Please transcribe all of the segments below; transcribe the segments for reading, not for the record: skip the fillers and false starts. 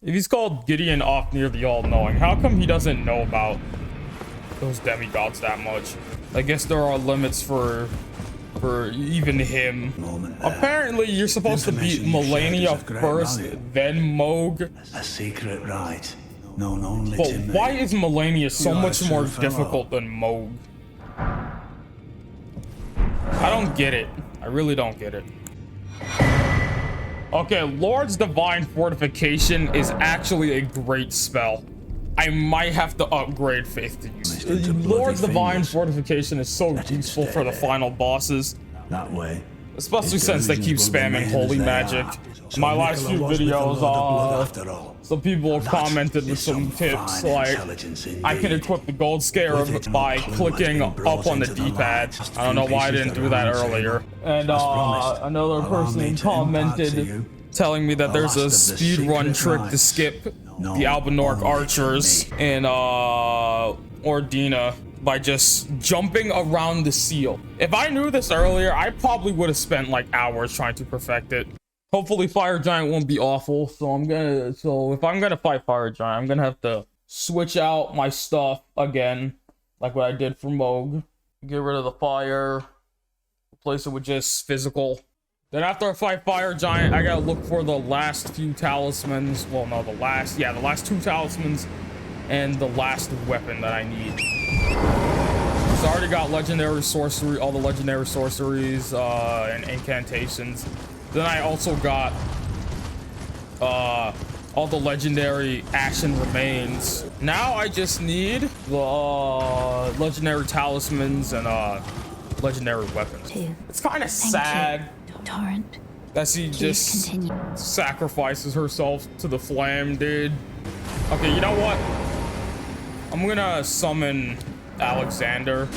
If he's called Gideon off near the all-knowing, how come he doesn't know about those demigods that much? I guess there are limits for even him. Apparently, you're supposed to beat Melania first, then Moog. A secret rite known only But to me. why is Melania so much more difficult than Moog? I don't get it. I really don't get it. Okay, Lord's Divine Fortification is actually a great spell. I might have to upgrade Faith to use. Lord's Divine Fortification is so useful for the final bosses. That way. Especially since they keep spamming holy magic. My last few videos, some people have commented with some tips like, I can equip the Gold Scarab by clicking up on the D-pad. I don't know why I didn't do that earlier. And another person commented telling me that there's a speedrun trick to skip the Albinork archers in Ordina by just jumping around the seal. If I knew this earlier, I probably would have spent like hours trying to perfect it. Hopefully Fire Giant won't be awful, so if I'm gonna fight Fire Giant, I'm gonna have to switch out my stuff again, like what I did for Moog. Get rid of the fire, replace it with just physical. Then after I fight Fire Giant, I gotta look for the last few talismans. Well, no, the last two talismans and the last weapon that I need. So I already got legendary sorcery, all the legendary sorceries and incantations. Then I also got all the legendary action remains. Now I just need the legendary talismans and legendary weapons. It's kind of sad that she just sacrifices herself to the flame, dude. Okay, you know what? I'm gonna summon Alexander.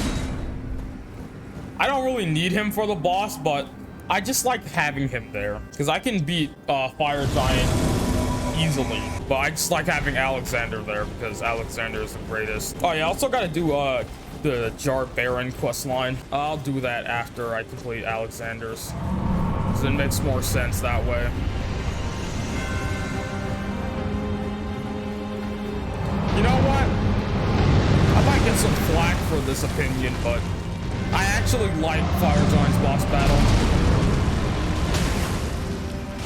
I don't really need him for the boss, but I just like having him there because I can beat Fire Giant easily, but I just like having Alexander there because Alexander is the greatest. Oh yeah, I also gotta do the Jar Baron quest line. I'll do that after I complete Alexander's, because it makes more sense that way. You know what? I might get some flack for this opinion, but I actually like Fire Giant's boss battle.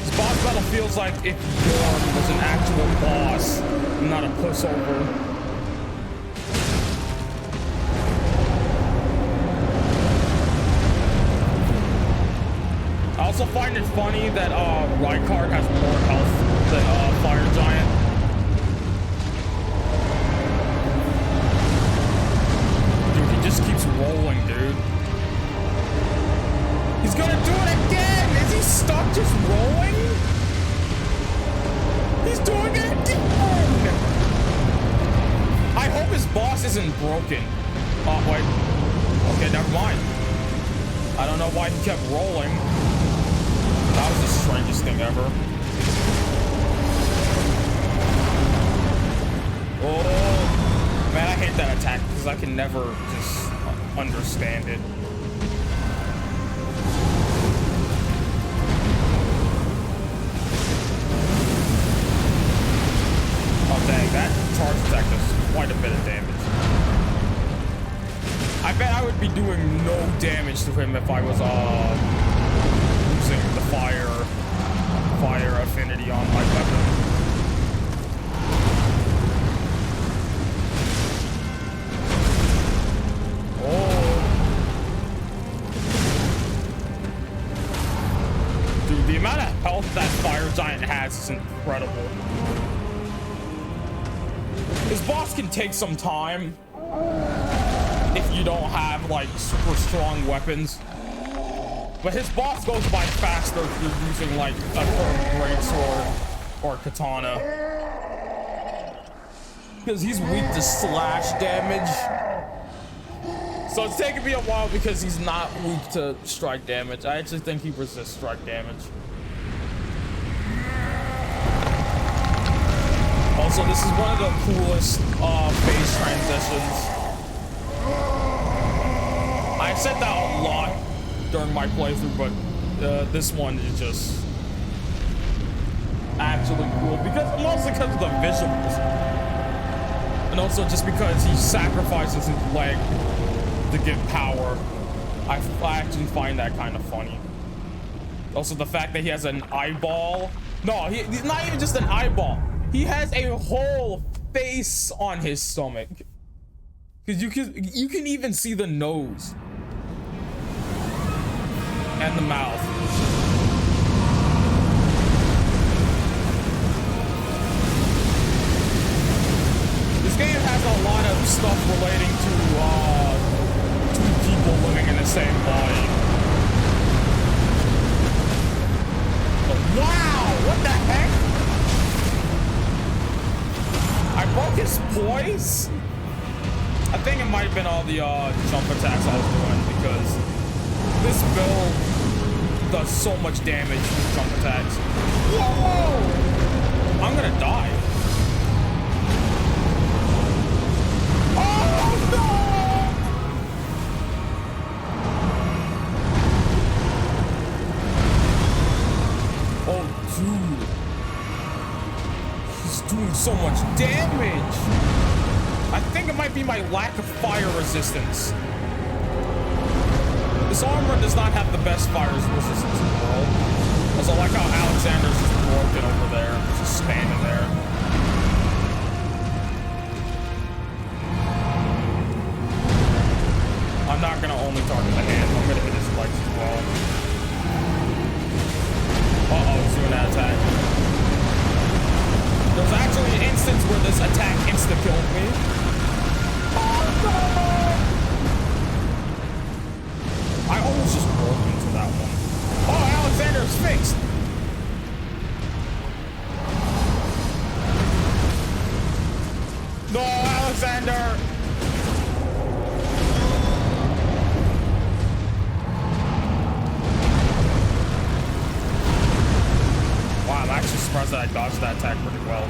This boss battle feels like if Yorm was an actual boss, not a pushover. I also find it funny that Rykard has more health than Fire Giant. Dude, he just keeps rolling, dude. He's gonna do it again! Is he stuck just rolling? He's doing it again! I hope his boss isn't broken. Oh, wait. Okay, never mind. I don't know why he kept rolling. That was the strangest thing ever. Oh, man, I hate that attack because I can never just understand it. Oh, dang, that charge attack does quite a bit of damage. I bet I would be doing no damage to him if I was, using the fire affinity on my weapon. Oh. Dude, the amount of health that Fire Giant has is incredible. His boss can take some time if you don't have like super strong weapons. But his boss goes by faster if you're using like a greatsword or katana. Because he's weak to slash damage. So it's taking me a while because he's not weak to strike damage. I actually think he resists strike damage. Also, this is one of the coolest phase transitions. I said that a lot during my playthrough, but this one is just actually cool because mostly because of the visuals. And also just because he sacrifices his leg to get power. I actually find that kind of funny. Also the fact that he has an eyeball. No, he's not even just an eyeball. He has a whole face on his stomach. Because you can even see the nose. And the mouth. This game has a lot of stuff relating to two people living in the same body. But wow, what the heck? I broke his poise? I think it might have been all the jump attacks I was doing because this build does so much damage with jump attacks. Whoa! I'm gonna die. Oh no! Oh dude. He's doing so much damage. I think it might be my lack of fire resistance. This armor does not have the best fire resistance in the world. Also, I like how Alexander's just broken over there, just standing there. I'm not gonna only target the hand, I'm gonna hit his legs as well. Uh-oh, he's doing that attack. There's actually an instance where this attack insta-killed me. Oh no! I almost just broke into that one. Oh, Alexander's fixed. No, Alexander. Wow, I'm actually surprised that I dodged that attack pretty well.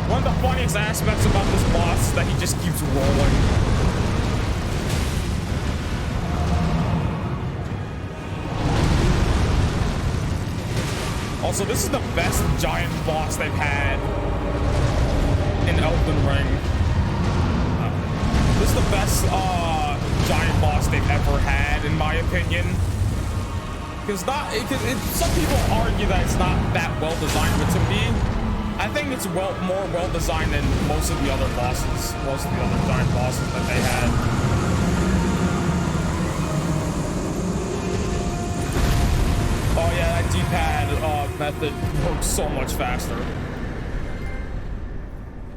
One of the funniest aspects about this boss is that he just keeps rolling. Also, this is the best giant boss they've had in Elden Ring. This is the best giant boss they've ever had, in my opinion. Because some people argue that it's not that well designed, but to me, I think it's more well designed than most of the other bosses, most of the other giant bosses that they had. Oh yeah, that D-pad method works so much faster.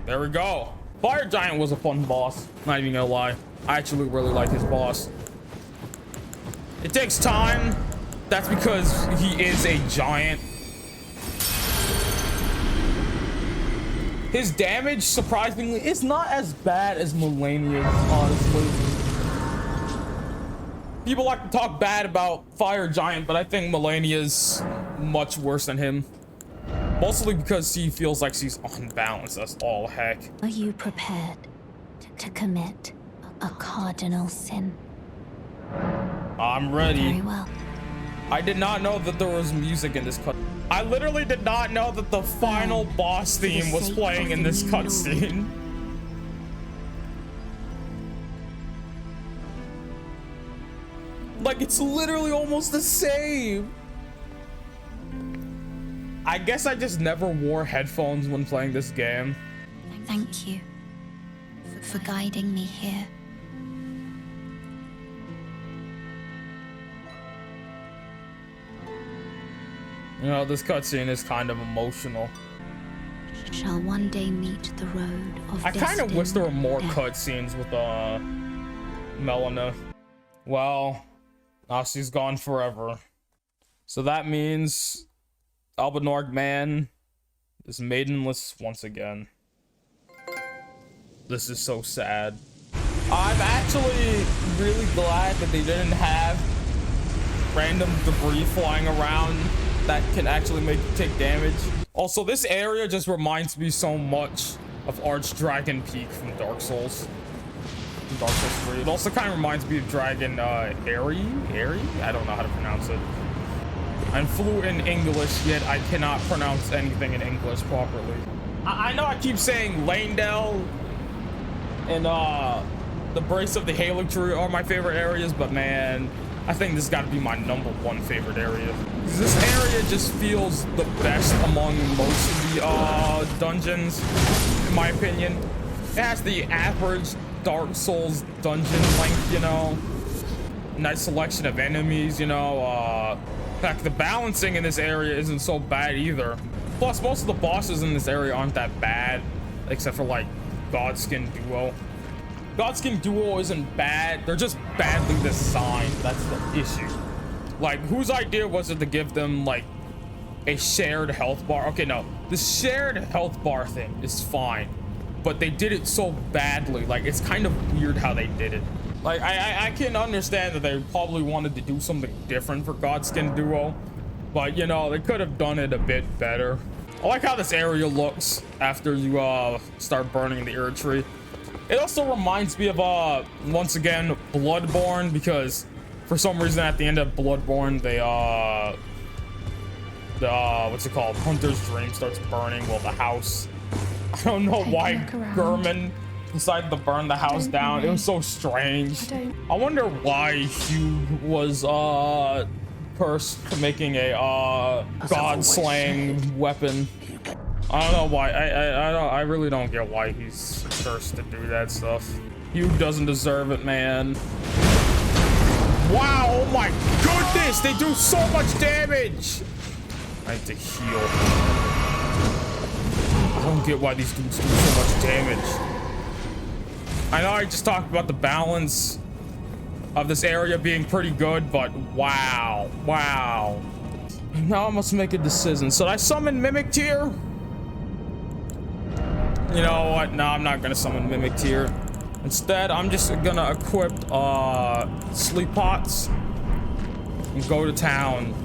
There we go. Fire Giant was a fun boss. Not even gonna lie. I actually really like his boss. It takes time. That's because he is a giant. His damage, surprisingly, is not as bad as Melania's, honestly. People like to talk bad about Fire Giant, but I think Melania's much worse than him. Mostly because he feels like she's unbalanced, that's all heck. Are you prepared to commit a cardinal sin? I'm ready. Very well. I did not know that there was music in this cut. I literally did not know that the final boss theme was playing in this cutscene. Like, it's literally almost the same. I guess I just never wore headphones when playing this game. Thank you for guiding me here. You know, this cutscene is kind of emotional. Shall one day meet the road of I kind of wish there were more death. cutscenes with Melina. Well, now she's gone forever. So that means Albinorg Man is maidenless once again. This is so sad. I'm actually really glad that they didn't have random debris flying around that can actually take damage. Also, this area just reminds me so much of Archdragon Peak from Dark Souls. Dark Souls 3. It also kind of reminds me of Dragon Airy? I don't know how to pronounce it. I'm fluent in English, yet I cannot pronounce anything in English properly. I know I keep saying Lanedale and the Brace of the Halig Tree are my favorite areas, but man, I think this got to be my #1 favorite area. This area just feels the best among most of the dungeons, in my opinion. It has the average Dark Souls dungeon length, you know. Nice selection of enemies, you know. In fact, the balancing in this area isn't so bad either. Plus, most of the bosses in this area aren't that bad, except for like Godskin Duo. Godskin Duo isn't bad, they're just badly designed. That's the issue. Like, whose idea was it to give them like a shared health bar? Okay, no, the shared health bar thing is fine, but they did it so badly. Like, it's kind of weird how they did it. Like, I can understand that they probably wanted to do something different for Godskin Duo, but you know, they could have done it a bit better. I like how this area looks after you start burning the Ur tree. It also reminds me of once again Bloodborne, because for some reason at the end of Bloodborne they what's it called, Hunter's Dream starts burning. Well, the house, I don't know why Gurman decided to burn the house down. It was so strange. I wonder why Hugh was cursed for making a god slaying weapon. I don't know why. I really don't get why he's cursed to do that stuff. Hugh doesn't deserve it, man. Wow, oh my goodness, they do so much damage. I need to heal. I don't get why these dudes do so much damage. I know I just talked about the balance of this area being pretty good, but wow, wow. Now I must make a decision. Should I summon Mimic Tier? You know what? No, I'm not gonna summon Mimic Tier. Instead, I'm just gonna equip sleep pots and go to town.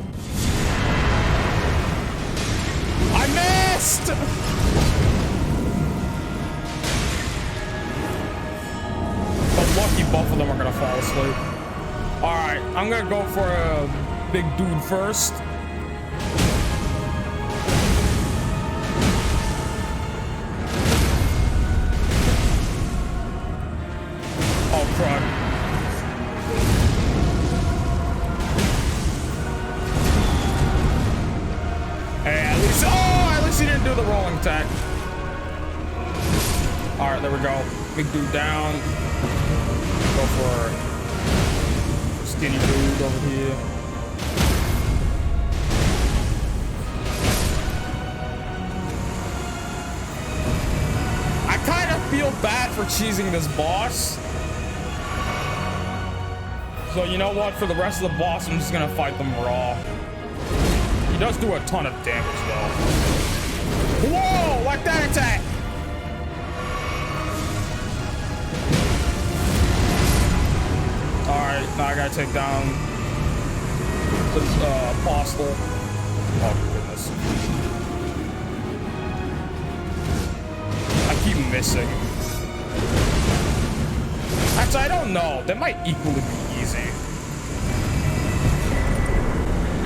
I missed! But lucky both of them are gonna fall asleep. Alright, I'm gonna go for a big dude first. Oh, crud. Hey, at least he didn't do the rolling attack. Alright, there we go. Big dude down. Go for skinny dude over here. I kind of feel bad for cheesing this boss. So you know what? For the rest of the boss, I'm just gonna fight them raw. He does do a ton of damage though. Whoa! Like that attack! Alright, now I gotta take down this apostle. Oh goodness. I keep missing. Actually, I don't know. That might equally be easy.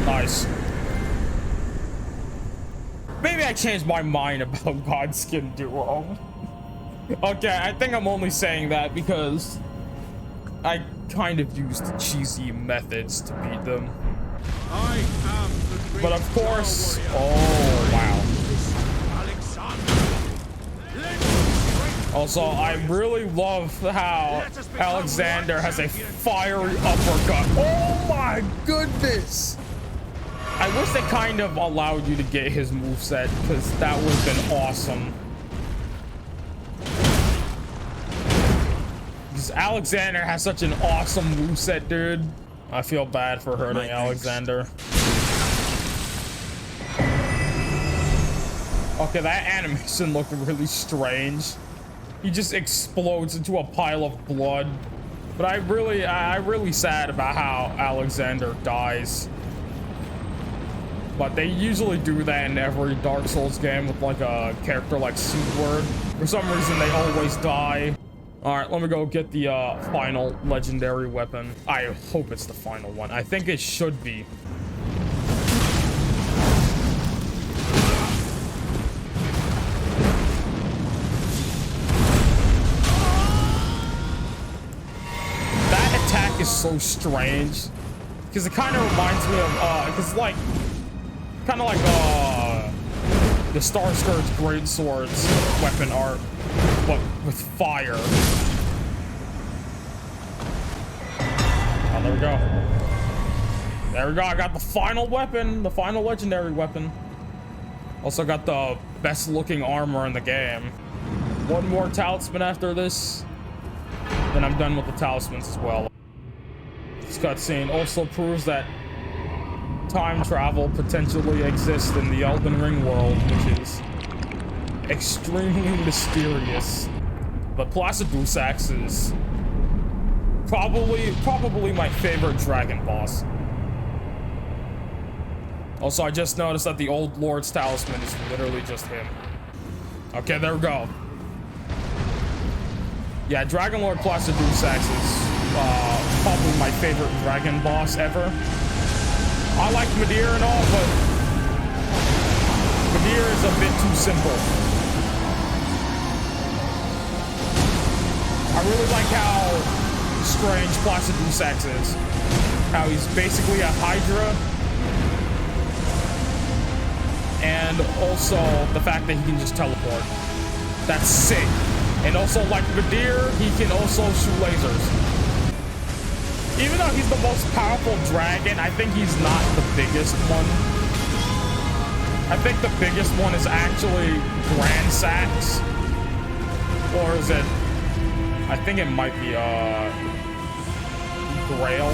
Nice. Maybe I changed my mind about Godskin Duo. Okay, I think I'm only saying that because I kind of used cheesy methods to beat them. But of course, oh wow. Also, I really love how Alexander has a fiery uppercut. Oh my goodness! I wish they kind of allowed you to get his moveset, because that would have been awesome. Because Alexander has such an awesome moveset, dude. I feel bad for hurting Alexander. Okay, that animation looked really strange. He just explodes into a pile of blood. But I'm really sad about how Alexander dies. But they usually do that in every Dark Souls game with like a character like Sigurd. For some reason, they always die. All right, let me go get the final legendary weapon. I hope it's the final one. I think it should be. so strange because it kind of reminds me of because like kind of like the Star Scourge Greatsword's weapon art, but with fire. Oh, there we go. There we go. I got the final weapon, the final legendary weapon. Also got the best looking armor in the game. One more talisman after this, then I'm done with the talismans as well. This cutscene also proves that time travel potentially exists in the Elden Ring world, which is extremely mysterious. But Placidusax is probably my favorite dragon boss. Also, I just noticed that the old Lord's talisman is literally just him. Okay, there we go. Yeah, Dragon Lord Placidusax is probably my favorite dragon boss ever. I like Midir and all, but Midir is a bit too simple. I really like how strange Placidusax is. How he's basically a Hydra. And also the fact that he can just teleport. That's sick. And also, like Midir, he can also shoot lasers. Even though he's the most powerful dragon, I think he's not the biggest one. I think the biggest one is actually Grand Sax. Or is it... I think it might be, Grail.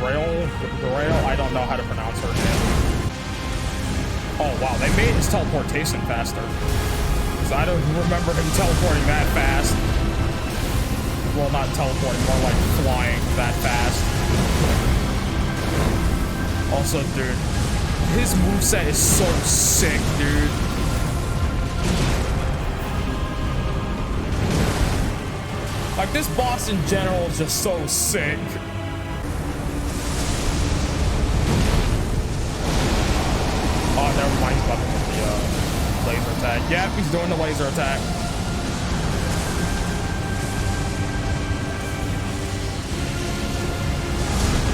Grail? I don't know how to pronounce her name. Oh, wow, they made his teleportation faster. So I don't remember him teleporting that fast. Well, not teleporting, more like flying that fast. Also, dude, his moveset is so sick, dude. Like, this boss in general is just so sick. Oh, never mind, he's about to do the laser attack. Yep, he's doing the laser attack.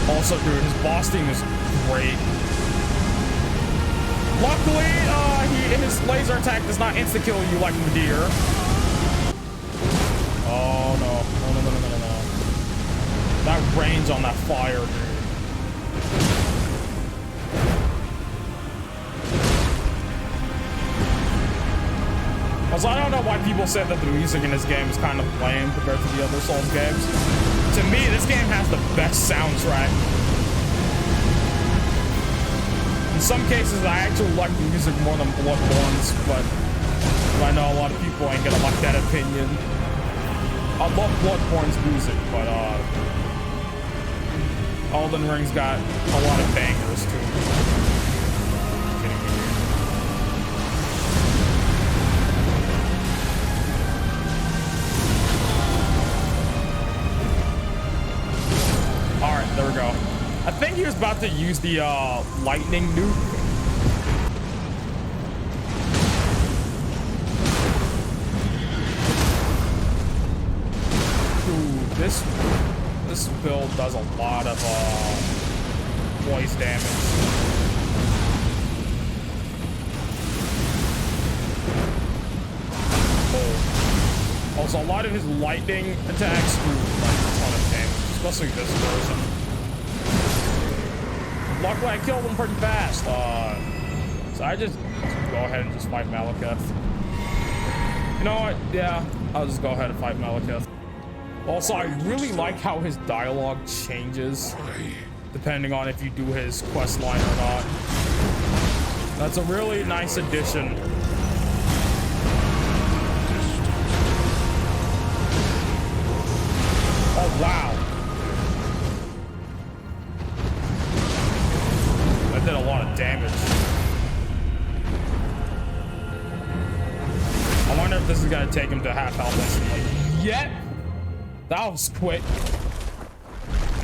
Also, dude, his boss team is great. Luckily, his laser attack does not insta-kill you like Midir. Oh, no. No. That range on that fire, dude. Also, I don't know why people said that the music in this game is kind of lame compared to the other Souls games. To me, this game has the best soundtrack. In some cases, I actually like the music more than Bloodborne's, but I know a lot of people ain't gonna like that opinion. I love Bloodborne's music, but Elden Ring's got a lot of bangers too. All right, there we go. I think he was about to use the lightning nuke. Ooh, this build does a lot of voice damage. Oh. Also, a lot of his lightning attacks do like a ton of damage, especially this version. Luckily, I killed him pretty fast. So I just go ahead and just fight Malekith. You know what? Yeah, I'll just go ahead and fight Malekith. Also, I really like how his dialogue changes depending on if you do his quest line or not. That's a really nice addition. Oh, wow. That did a lot of damage. I wonder if this is gonna take him to half health instantly. Yet. That was quick.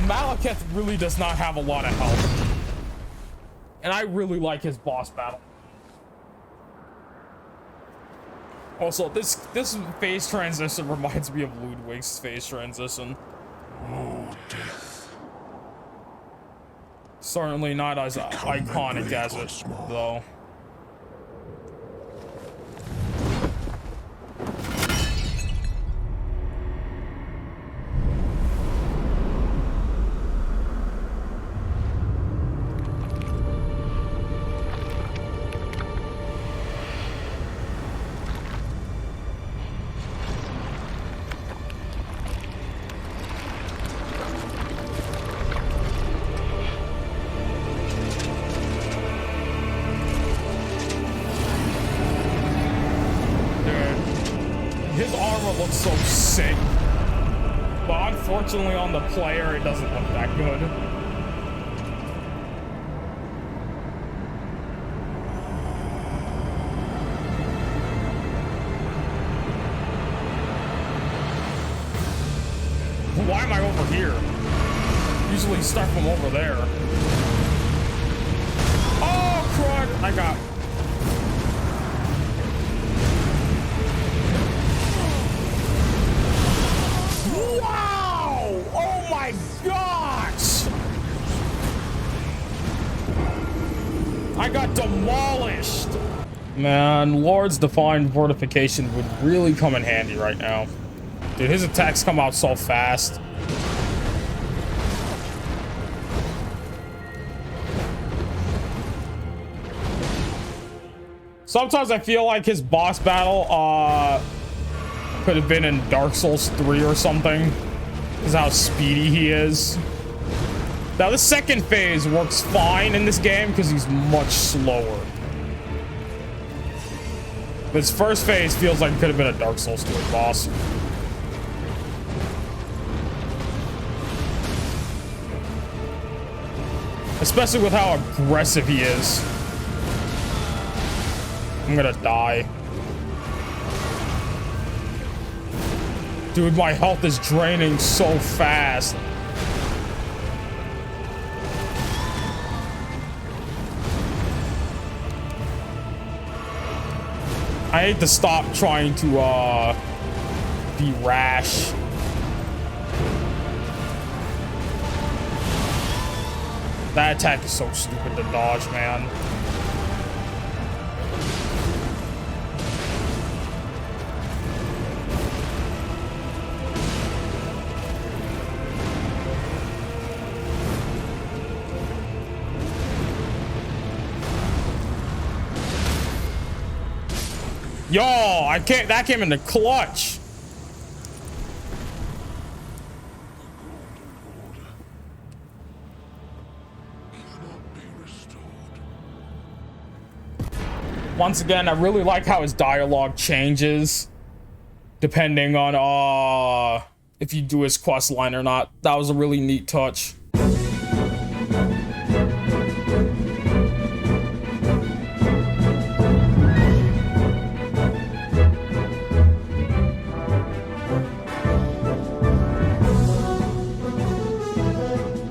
Malekith really does not have a lot of health. And I really like his boss battle. Also, this phase transition reminds me of Ludwig's phase transition. Oh, death. Certainly not as iconic as it, though. His armor looks so sick, but unfortunately on the player it doesn't look that good. Why am I over here? Usually start from over there. Oh crud! I got. Wow! Oh my gosh! I got demolished! Man, Lord's Divine Fortification would really come in handy right now. Dude, his attacks come out so fast. Sometimes I feel like his boss battle, could have been in Dark Souls 3 or something. Because how speedy he is. Now the second phase works fine in this game because he's much slower. This first phase feels like it could have been a Dark Souls 2 boss. Especially with how aggressive he is. I'm gonna die. Dude, my health is draining so fast. I hate to stop trying to be rash. That attack is so stupid to dodge, man. Yo, I can't. That came in the clutch. Once again, I really like how his dialogue changes depending on if you do his quest line or not. That was a really neat touch.